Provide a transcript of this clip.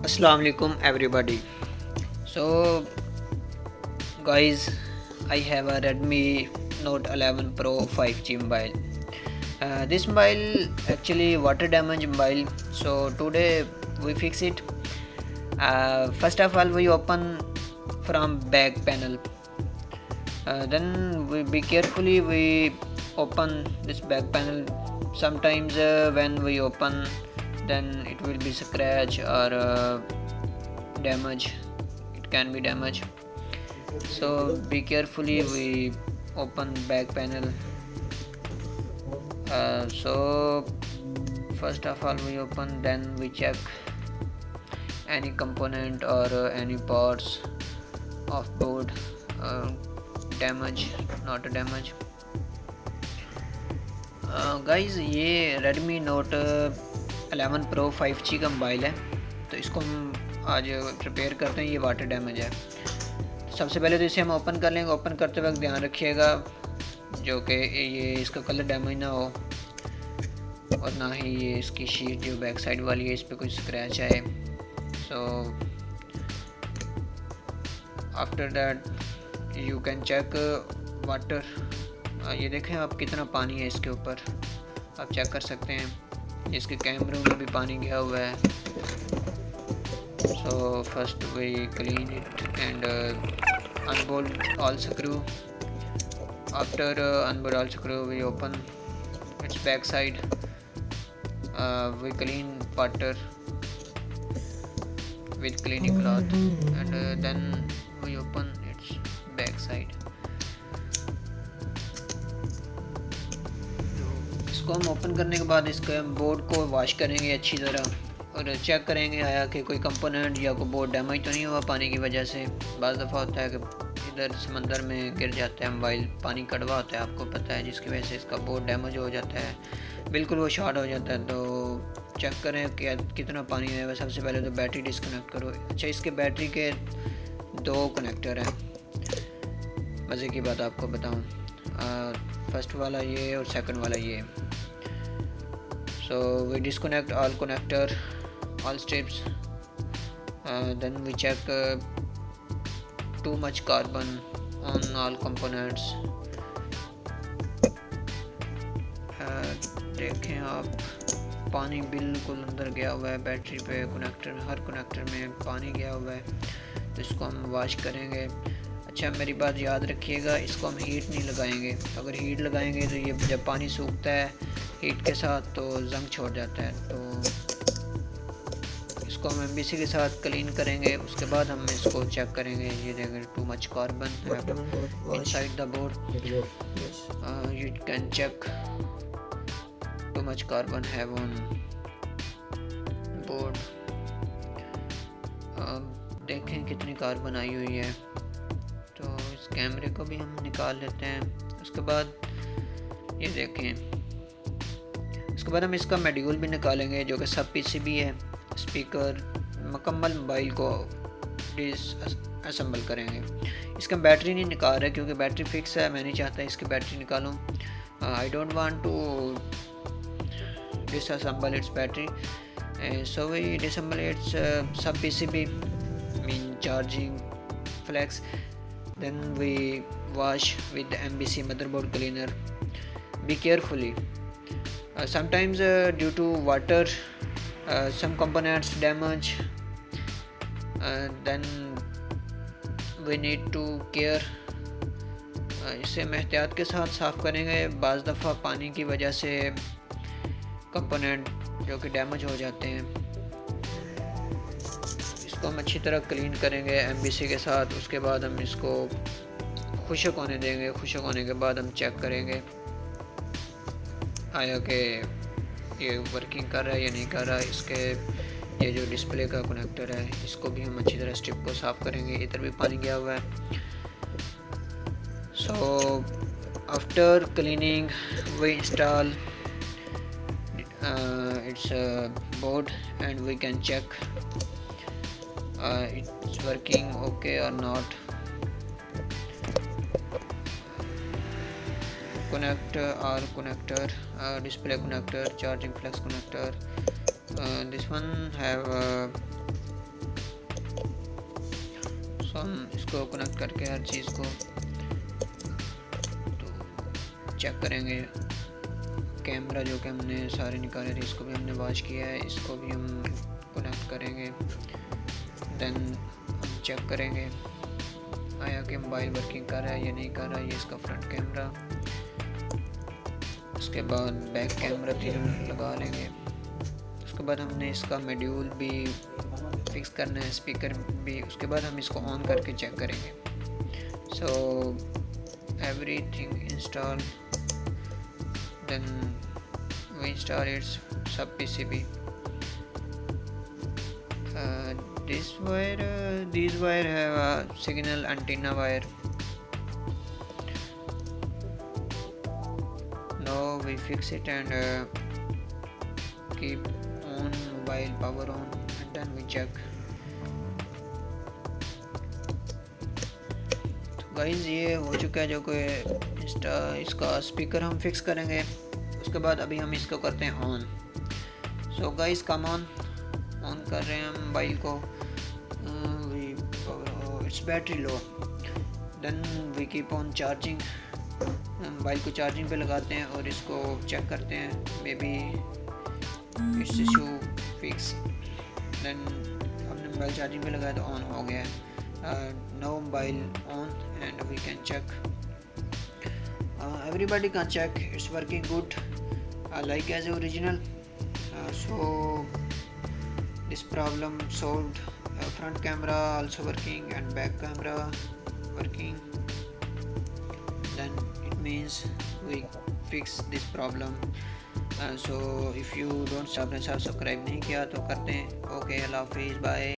Assalamu alaikum everybody. So guys, I have a Redmi Note 11 Pro 5G mobile. This mobile actually water damage mobile. So today we fix it. First of all we open from back panel. Then we be carefully we open this back panel. Sometimes when we open, then it will be scratch or damage. It can be damage. So be carefully we open back panel. So first of all we open, then we check any component or any parts of board, damage not damage. Guys ये Redmi Note 11 Pro 5G का mobile है, तो इसको हम आज repair करते हैं। ये वाटर डैमेज है। सबसे पहले तो इसे हम ओपन कर लेंगे। ओपन करते वक्त ध्यान रखिएगा जो कि ये इसका कलर डैमेज ना हो और ना ही ये इसकी शीट जो बैक साइड वाली है इस पर कोई स्क्रैच आए। So after that you can check water. ये देखें आप कितना पानी है इसके ऊपर, आप चेक कर सकते हैं। इसके कैमरों में भी पानी गया हुआ है। So first we clean it and unbolt all screw. After unbolt all screw we open its back side. We clean water with cleaning cloth and then we open its back side. इसको हम open करने के बाद इसके board को wash करेंगे अच्छी तरह और चेक करेंगे आया कि कोई कंपोनेंट या कोई बोर्ड डैमेज तो नहीं हुआ पानी की वजह से। बाज़ दफ़ा होता है कि इधर समंदर में गिर जाता है मोबाइल, पानी कड़वा होता है, आपको पता है, जिसकी वजह से इसका बोर्ड डैमेज हो जाता है, बिल्कुल वो शॉर्ट हो जाता है। तो चेक करें कि कितना पानी आया हुआ। सबसे पहले तो बैटरी डिस्कनेक्ट करो। अच्छा, इसके बैटरी के 2 कनेक्टर हैं। मज़े की बात आपको बताऊँ, फर्स्ट वाला ये और सेकंड वाला ये। So we disconnect all connector, all strips, then we check too much carbon on all components. देखें आप, पानी बिल्कुल अंदर गया हुआ है बैटरी पे, कनेक्टर हर कनेक्टर में पानी गया हुआ है। तो इसको हम वॉश करेंगे। अच्छा, मेरी बात याद रखिएगा, इसको हम हीट नहीं लगाएंगे। अगर हीट लगाएंगे तो ये जब पानी सूखता है हीट के साथ तो जंग छोड़ जाता है। तो इसको हम एमबीसी के साथ क्लीन करेंगे। उसके बाद हम इसको चेक करेंगे। ये देखेंगे too much carbon inside the board. You can check too much carbon have on board. देखें कितनी कार्बन आई हुई है। तो इस कैमरे को भी हम निकाल लेते हैं। उसके बाद ये देखें, उसके बाद हम इसका मॉड्यूल भी निकालेंगे जो कि सब पीसीबी है। स्पीकर मुकम्मल मोबाइल को डिसअसेंबल करेंगे। इसका बैटरी नहीं निकाल रहा क्योंकि बैटरी फिक्स है। मैं नहीं चाहता इसकी बैटरी निकालूं। I don't want to disassemble its battery. So we disassemble its sub PCB mean charging flex. Then we wash with MBC motherboard cleaner. Be carefully. Sometimes due to water some components damage, then we need to care. इसे हम एहतियात के साथ साफ़ करेंगे। बाज़ दफ़ा पानी की वजह से कंपोनेंट जो कि डैमेज हो जाते हैं। इसको हम अच्छी तरह क्लीन करेंगे एमबीसी के साथ। उसके बाद हम इसको खुशक होने देंगे। खुशक होने के बाद हम चेक करेंगे आया कि ये वर्किंग कर रहा है या नहीं कर रहा है। इसके ये जो डिस्प्ले का कनेक्टर है इसको भी हम अच्छी तरह स्ट्रिप को साफ़ करेंगे। इधर भी पानी गया हुआ है। So after cleaning we install its board and we can check its working okay और not. connect or connector, display connector, charging flex connector. This one have इसको कनेक्ट करके हर चीज़ को तो चेक करेंगे। कैमरा जो कि हमने सारे निकाले थे इसको भी हमने वॉश किया है, इसको भी हम कनेक्ट करेंगे। देन हम चेक करेंगे आया कि मोबाइल वर्किंग कर रहा है या नहीं कर रहा है। ये इसका फ्रंट कैमरा, उसके बाद बैक कैमरा तीनों लगा लेंगे। उसके बाद हमने इसका मॉड्यूल भी फिक्स करना है, स्पीकर भी। उसके बाद हम इसको ऑन करके चेक करेंगे। So everything install, then we install its सब PCB। These wire have a signal antenna wire. Now we fix it and keep on mobile power on and then we check. तो guys ये हो चुका है जो कोई इसका स्पीकर हम फिक्स करेंगे। उसके बाद अभी हम इसको करते हैं on. So guys come on कर रहे हैं हम मोबाइल को। It's battery low, then we keep on charging. Mobile को चार्जिंग पे लगाते हैं और इसको चेक करते हैं, maybe its issue fix. Then हमने मोबाइल चार्जिंग पे लगाया तो ऑन हो गया है। No mobile on and we can check, everybody can check it's working good like as original. So this problem solved. Front camera also working and back camera working, then it means we fix this problem. So if you don't subscribe नहीं किया तो करते हैं। Okay, अल्लाह हाफिज़, bye.